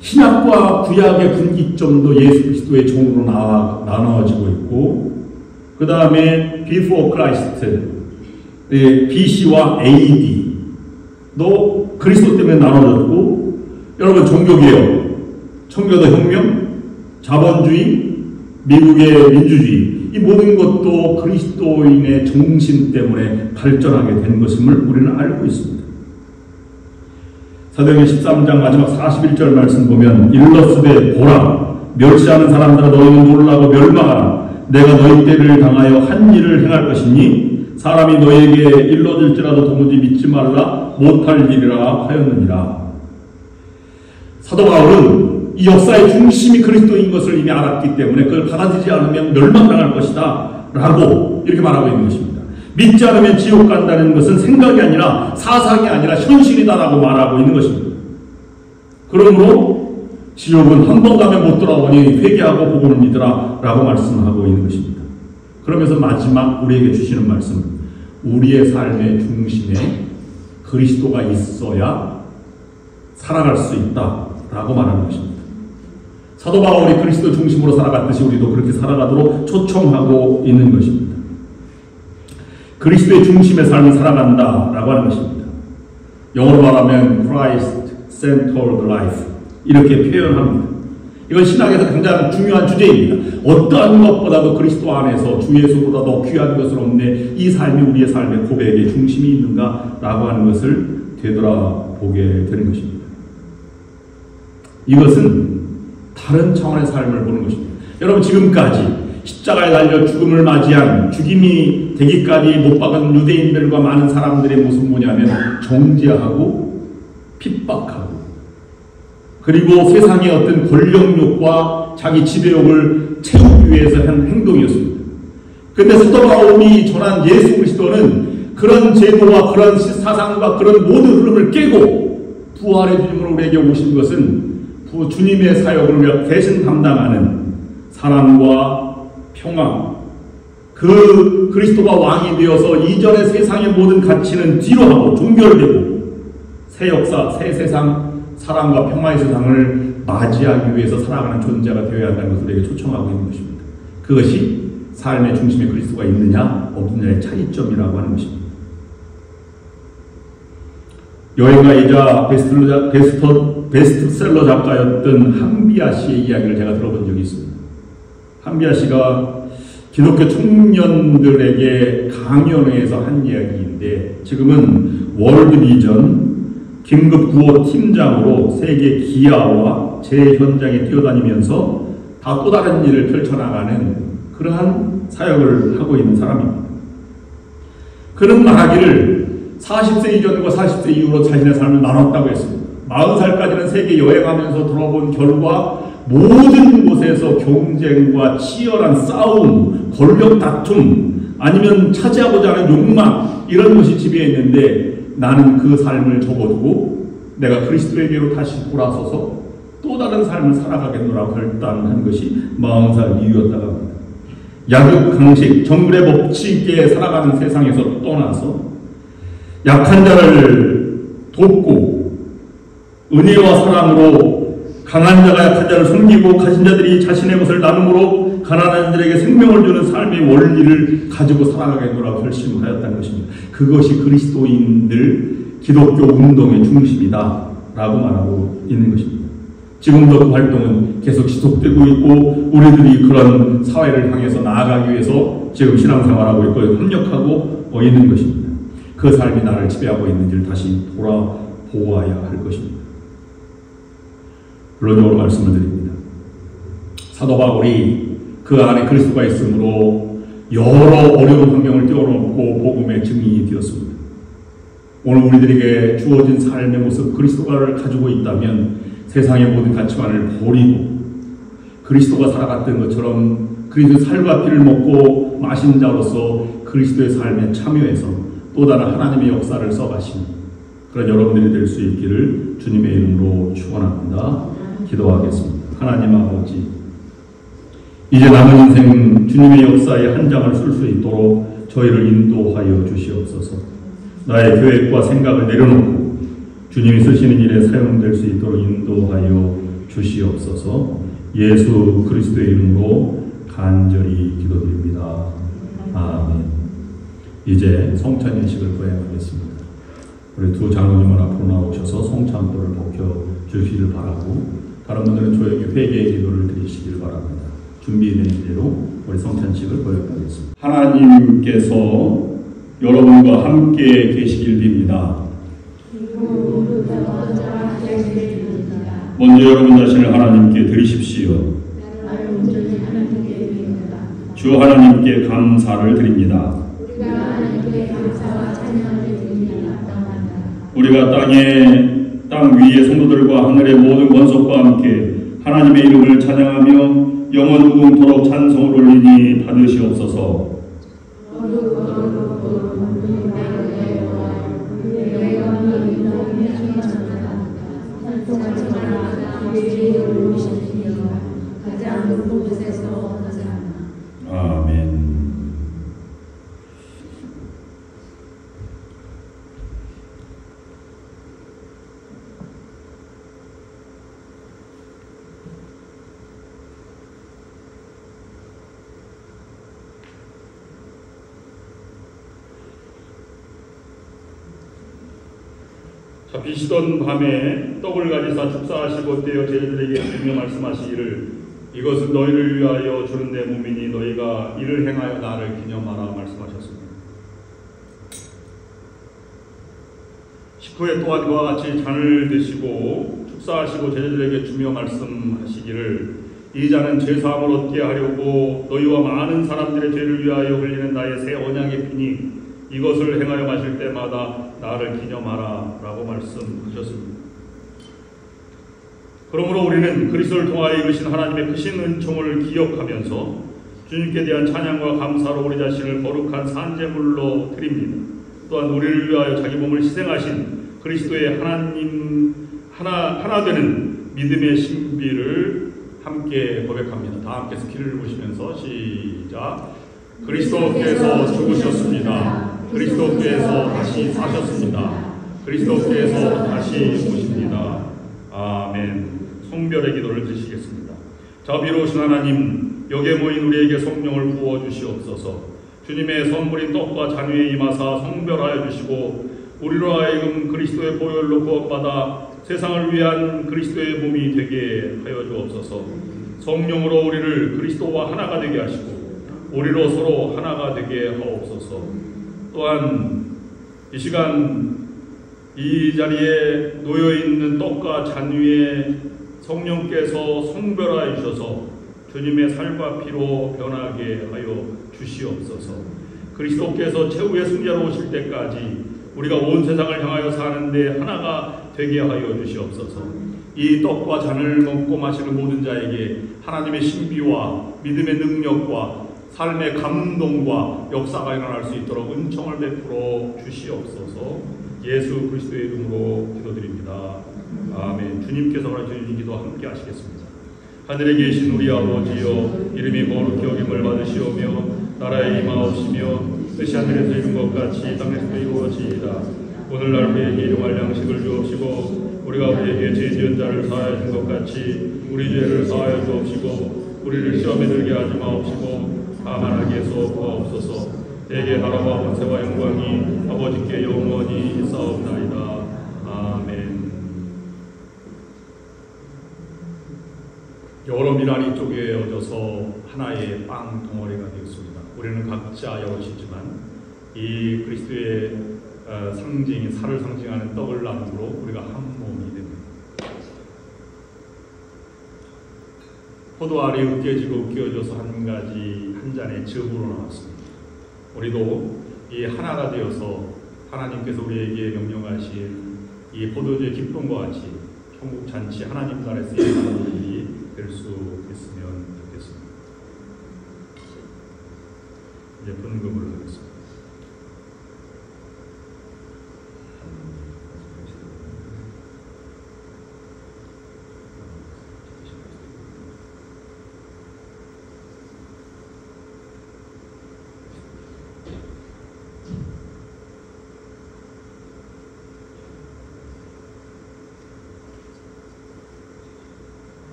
신약과 구약의 분기점도 예수 그리스도의 종으로 나눠지고 있고 그 다음에 before Christ, BC와 AD도 그리스도 때문에 나눠졌고 여러분 종교개혁, 청교도 혁명, 자본주의, 미국의 민주주의 이 모든 것도 그리스도인의 정신 때문에 발전하게 된 것임을 우리는 알고 있습니다. 사도행전 13장 마지막 41절 말씀 보면 일러스되 보라 멸시하는 사람들아 너희는 놀라고 멸망하라 내가 너희 때를 당하여 한 일을 행할 것이니 사람이 너희에게 일러줄지라도 도무지 믿지 말라 못할 일이라 하였느니라. 사도 바울은 이 역사의 중심이 그리스도인 것을 이미 알았기 때문에 그걸 받아들이지 않으면 멸망당할 것이다 라고 이렇게 말하고 있는 것입니다. 믿지 않으면 지옥 간다는 것은 생각이 아니라 사상이 아니라 현실이다라고 말하고 있는 것입니다. 그러므로 지옥은 한 번 가면 못 돌아오니 회개하고 복음을 믿으라 라고 말씀하고 있는 것입니다. 그러면서 마지막 우리에게 주시는 말씀, 우리의 삶의 중심에 그리스도가 있어야 살아갈 수 있다라고 말하는 것입니다. 사도 바울이 그리스도 중심으로 살아갔듯이 우리도 그렇게 살아가도록 초청하고 있는 것입니다. 그리스도의 중심의 삶을 살아간다라고 하는 것입니다. 영어로 말하면 Christ-centered life 이렇게 표현합니다. 이건 신학에서 굉장히 중요한 주제입니다. 어떠한 것보다도 그리스도 안에서 주 예수보다 더 귀한 것은 없네. 이 삶이 우리의 삶의 고백의 중심이 있는가라고 하는 것을 되돌아보게 되는 것입니다. 이것은 다른 차원의 삶을 보는 것입니다. 여러분 지금까지 십자가에 달려 죽음을 맞이한 죽임이 되기까지 못 박은 유대인들과 많은 사람들의 모습은 뭐냐면 정죄하고 핍박하고 그리고 세상의 어떤 권력욕과 자기 지배욕을 채우기 위해서 한 행동이었습니다. 그런데 사도 바울이 전한 예수 그리스도는 그런 제도와 그런 사상과 그런 모든 흐름을 깨고 부활의 주님으로 우리에게 오신 것은 주님의 사역을 대신 담당하는 사랑과 평화, 그 그리스도가 왕이 되어서 이전의 세상의 모든 가치는 뒤로 하고 종결되고 새 역사, 새 세상, 사랑과 평화의 세상을 맞이하기 위해서 살아가는 존재가 되어야 한다는 것을 우리에게 초청하고 있는 것입니다. 그것이 삶의 중심에 그리스도가 있느냐 없느냐의 차이점이라고 하는 것입니다. 여행가이자 베스트셀러 작가였던 함비아 씨의 이야기를 제가 들어본 적이 있습니다. 함비아 씨가 기독교 청년들에게 강연회에서 한 이야기인데 지금은 월드비전 긴급 구호 팀장으로 세계 기아와 재현장에 뛰어다니면서 다 또 다른 일을 펼쳐나가는 그러한 사역을 하고 있는 사람입니다. 그는 말하기를 40세 이전과 40세 이후로 자신의 삶을 나눴다고 했습니다. 40살까지는 세계 여행하면서 돌아본 결과 모든 곳에서 경쟁과 치열한 싸움, 권력 다툼, 아니면 차지하고자 하는 욕망 이런 것이 지배했는데 나는 그 삶을 접어두고 내가 그리스도에게로 다시 돌아서서 또 다른 삶을 살아가겠노라고 결단한 것이 40살 이후였다고 합니다. 약육, 강식, 정글의 법칙에 살아가는 세상에서 떠나서 약한 자를 돕고 은혜와 사랑으로 강한 자가 약한 자를 섬기고 가진 자들이 자신의 것을 나눔으로 가난한 자들에게 생명을 주는 삶의 원리를 가지고 살아가겠노라고 결심하였다는 것입니다. 그것이 그리스도인들 기독교 운동의 중심이다 라고 말하고 있는 것입니다. 지금도 그 활동은 계속 지속되고 있고 우리들이 그런 사회를 향해서 나아가기 위해서 지금 신앙생활하고 있고 협력하고 있는 것입니다. 그 삶이 나를 지배하고 있는지를 다시 돌아보아야 할 것입니다. 물론적으로 말씀을 드립니다. 사도 바울이 그 안에 그리스도가 있으므로 여러 어려운 환경을 뛰어넘고 복음의 증인이 되었습니다. 오늘 우리들에게 주어진 삶의 모습 그리스도가를 가지고 있다면 세상의 모든 가치관을 버리고 그리스도가 살아갔던 것처럼 그리스도의 살과 피를 먹고 마신 자로서 그리스도의 삶에 참여해서 또 다른 하나님의 역사를 써가신 그런 여러분들이 될 수 있기를 주님의 이름으로 축원합니다. 기도하겠습니다. 하나님 아버지, 이제 남은 인생 주님의 역사의 한 장을 쓸 수 있도록 저희를 인도하여 주시옵소서. 나의 계획과 생각을 내려놓고 주님이 쓰시는 일에 사용될 수 있도록 인도하여 주시옵소서. 예수 그리스도의 이름으로 간절히 기도드립니다. 아멘. 이제 성찬 예식을 거행하겠습니다. 우리 두 장로님은 앞으로 나오셔서 성찬도를 벗겨 주시기를 바라고 다른 분들은 조용히 회개의 기도를 드리시기를 바랍니다. 준비된 대로 우리 성찬식을 거행하겠습니다. 하나님께서 여러분과 함께 계시길 빕니다. 먼저 여러분 자신을 하나님께 드리십시오. 주 하나님께 감사를 드립니다. 우리가 땅 위의 성도들과 하늘의 모든 권속과 함께 하나님의 이름을 찬양하며 영원 무궁토록 찬송을 올리니 받으시옵소서. 주 가장 높은 곳에서 하사나. 아멘. 잡히시던 밤에 떡을 가지사 축사하시고 떼어 제자들에게 주며 말씀하시기를 이것은 너희를 위하여 주는 내 몸이니 너희가 이를 행하여 나를 기념하라 말씀하셨습니다. 식후에 또한 그와 같이 잔을 드시고 축사하시고 제자들에게 주며 말씀하시기를 이 잔은 죄사함을 얻게 하려고 너희와 많은 사람들의 죄를 위하여 흘리는 나의 새 언약의 피니 이것을 행하여 마실 때마다 나를 기념하라 라고 말씀하셨습니다. 그러므로 우리는 그리스도를 통하여 이루신 하나님의 크신 은총을 기억하면서 주님께 대한 찬양과 감사로 우리 자신을 거룩한 산제물로 드립니다. 또한 우리를 위하여 자기 몸을 희생하신 그리스도의 하나 되는 믿음의 신비를 함께 고백합니다. 다 함께 스킬을 보시면서 시작. 그리스도께서 죽으셨습니다. 그리스도께서 다시 사셨습니다. 그리스도께서 다시 오십니다. 아멘. 성별의 기도를 드리시겠습니다. 자비로우신 하나님, 여기에 모인 우리에게 성령을 부어주시옵소서. 주님의 선물인 떡과 잔 위에 임하사 성별하여 주시고 우리로 하여금 그리스도의 보혈로 구원받아 세상을 위한 그리스도의 몸이 되게 하여 주옵소서. 성령으로 우리를 그리스도와 하나가 되게 하시고 우리로 서로 하나가 되게 하옵소서. 또한 이 시간 이 자리에 놓여있는 떡과 잔 위에 성령께서 성별하여 주셔서 주님의 살과 피로 변하게 하여 주시옵소서. 그리스도께서 최후의 승자로 오실 때까지 우리가 온 세상을 향하여 사는데 하나가 되게 하여 주시옵소서. 이 떡과 잔을 먹고 마시는 모든 자에게 하나님의 신비와 믿음의 능력과 삶의 감동과 역사가 일어날 수 있도록 은총을 베풀어 주시옵소서. 예수 그리스도의 이름으로 기도드립니다. 아멘. 주님께서 가르쳐주신 기도 함께 하시겠습니다. 하늘에 계신 우리 아버지여, 이름이 거룩히 여김을 받으시오며 나라에 임하옵시며 뜻이 하늘에서 이룬 것 같이 땅에서도 이루어지이다. 오늘날 우리에게 일용할 양식을 주옵시고 우리가 우리에게 죄 지은 자를 사하여 준 것 같이 우리 죄를 사하여 주옵시고 우리를 시험에 들게 하지 마옵시고 다만 악에서 구하옵소서. 대개 나라와 권세와 영광이 아버지께 영원히 있사옵나이다. 아멘. 여러 미라리 쪽에 얹어서 하나의 빵 덩어리가 되었습니다. 우리는 각자 여럿이지만 이 그리스도의 상징인 살을 상징하는 떡을 나눔으로 우리가 한 몸이 됩니다. 포도알이 으깨지고 으깨어져서 한 가지 한 잔의 즙으로 나왔습니다. 우리도 이 하나가 되어서 하나님께서 우리에게 명령하신 이 포도주의 기쁨과 같이 천국 잔치 하나님 나라에 쓰이는 일이 될 수 있으면 좋겠습니다. 이제 분금을 하겠습니다.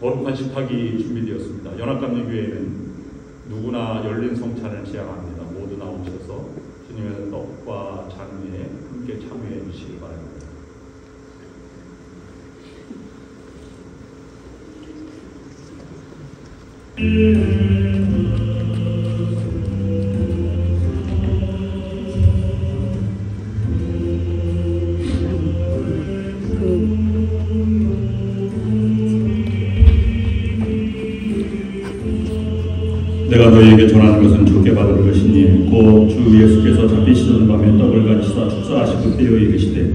거룩한 식탁이 준비되었습니다. 연합감리교회는 누구나 열린 성찬을 지향합니다. 모두 나오셔서 주님의 떡과 잔 위에 함께 참여해 주시기 바랍니다. 내가 너희에게 전하는 것은 주께 받을 것이니 곧 주 예수께서 잡히시던 밤에 떡을 가지사 축사하시고 떼어 이르시되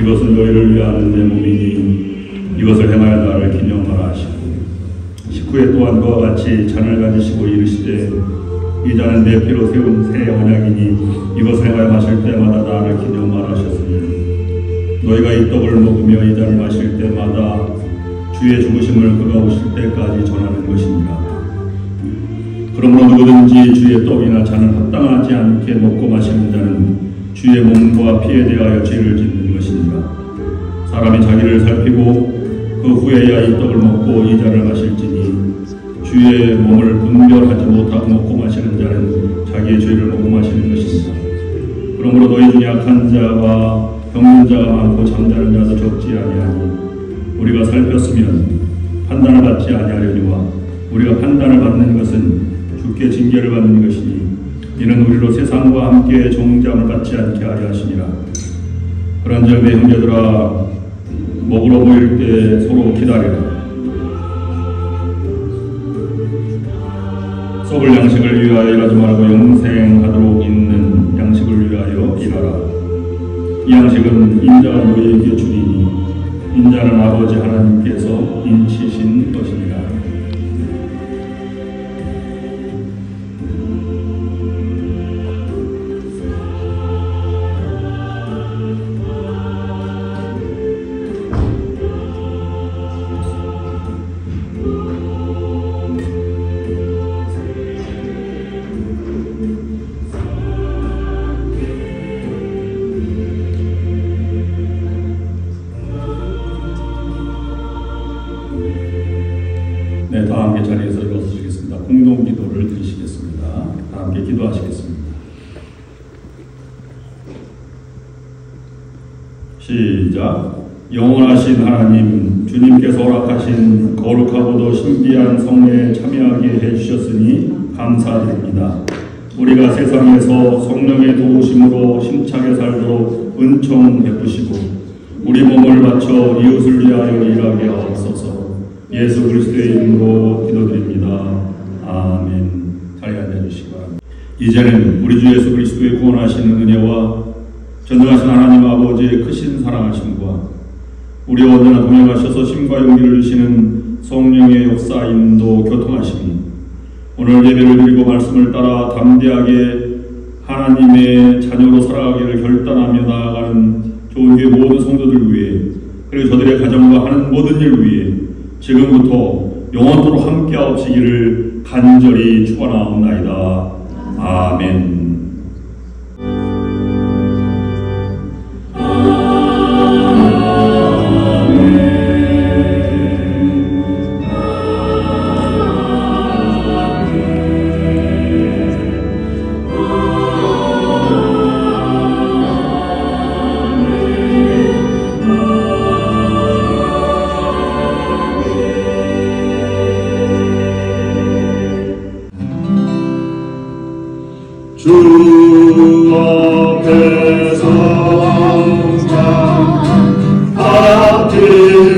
이것은 너희를 위하는 내 몸이니 이것을 행하여 나를 기념하라 하시고 식후에 또한 그와 같이 잔을 가지시고 이르시되 이 잔은 내 피로 세운 새 언약이니 이것을 행하여 마실 때마다 나를 기념하라 하셨으니 너희가 이 떡을 먹으며 이 잔을 마실 때마다 주의 죽으심을 그가 오실 때까지 전하는 것이니라. 그러므로 누구든지 주의 떡이나 잔을 합당하지 않게 먹고 마시는 자는 주의 몸과 피에 대하여 죄를 짓는 것이니라. 사람이 자기를 살피고 그 후에야 이 떡을 먹고 이 잔을 마실지니 주의 몸을 분별하지 못하고 먹고 마시는 자는 자기의 죄를 먹고 마시는 것이니라. 그러므로 너희 중에 악한 자와 병든 자가 많고 잠자는 자도 적지 아니하니 우리가 살폈으면 판단을 받지 아니하려니와 우리가 판단을 받는 것은 주께 징계를 받는 것이니 이는 우리로 세상과 함께 종잠을 받지 않게 하려 하시니라. 그런 점에 형제들아 먹으러 모일 때 서로 기다리라. 썩을 양식을 위하여 일하지 말고 영생하도록 있는 양식을 위하여 일하라. 이 양식은 인자가 너희에게 주리니 인자는 아버지 하나님께서 인치신 것이니라. 네, 다 함께 자리에서 일어서시겠습니다. 공동 기도를 드리시겠습니다. 다 함께 기도하시겠습니다. 시작. 영원하신 하나님, 주님께서 허락하신 거룩하고도 신비한 성례에 참여하게 해주셨으니 감사드립니다. 우리가 세상에서 성령의 도우심으로 힘차게 살도록 은총 베푸시고 우리 몸을 바쳐 이웃을 위하여 일하게 하옵소서. 예수 그리스도의 이름으로 기도드립니다. 아멘. 자리에 앉아주시기 바랍니다. 이제는 우리 주 예수 그리스도의 구원하시는 은혜와 전능하신 하나님 아버지의 크신 사랑하심과 우리와 언제나 동행하셔서 힘과 용기를 주시는 성령의 역사 인도 교통하심이 오늘 예배를 드리고 말씀을 따라 담대하게 하나님의 자녀로 살아가기를 결단하며 나아가는 좋은 교회 모든 성도들 위해 그리고 저들의 가정과 하는 모든 일 위해 지금부터 영원토록 함께하옵시기를 간절히 축원하옵나이다. 아멘. 주 앞에서 항상 받기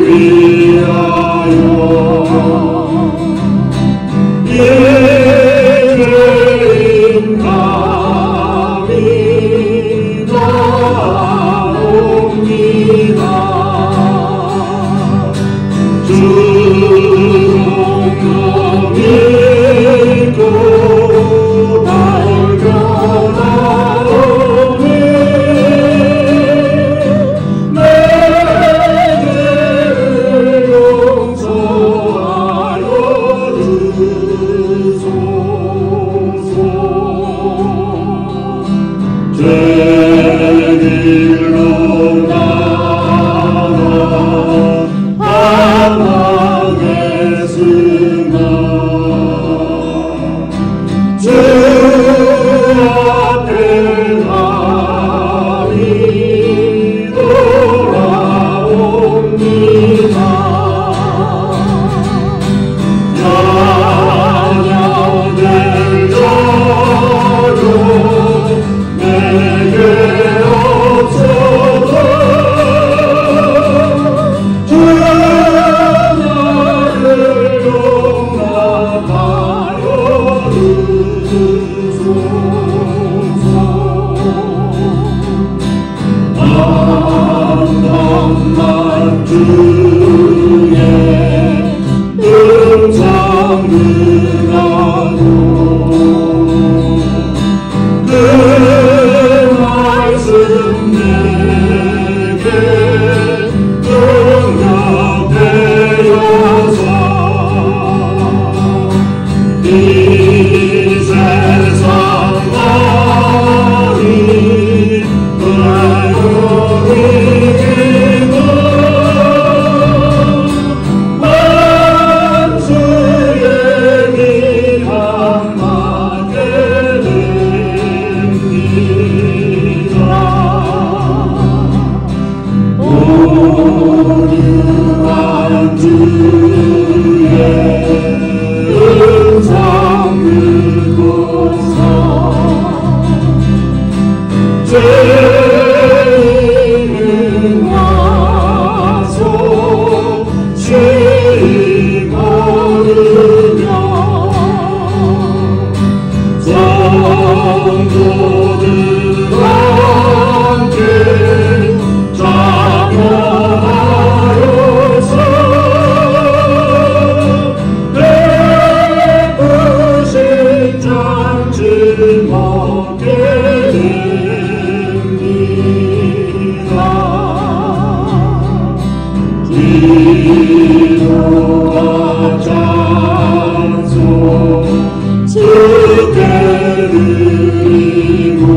위하여 예배인 감이 나옵니다. 주 성령 믿고 주 주의 음성 들어도 그 말씀 내게 응답되어서 이 세상 많이 외로움이고 원수의 기한 맞게 됩니다. 오류한 주의 음성 듣고서 죄인은 와서 죄 모르며 성도들 함께 자녀하여서 배부신 잔치 먹게 됩니다. 기도와 찬송 주께 드리고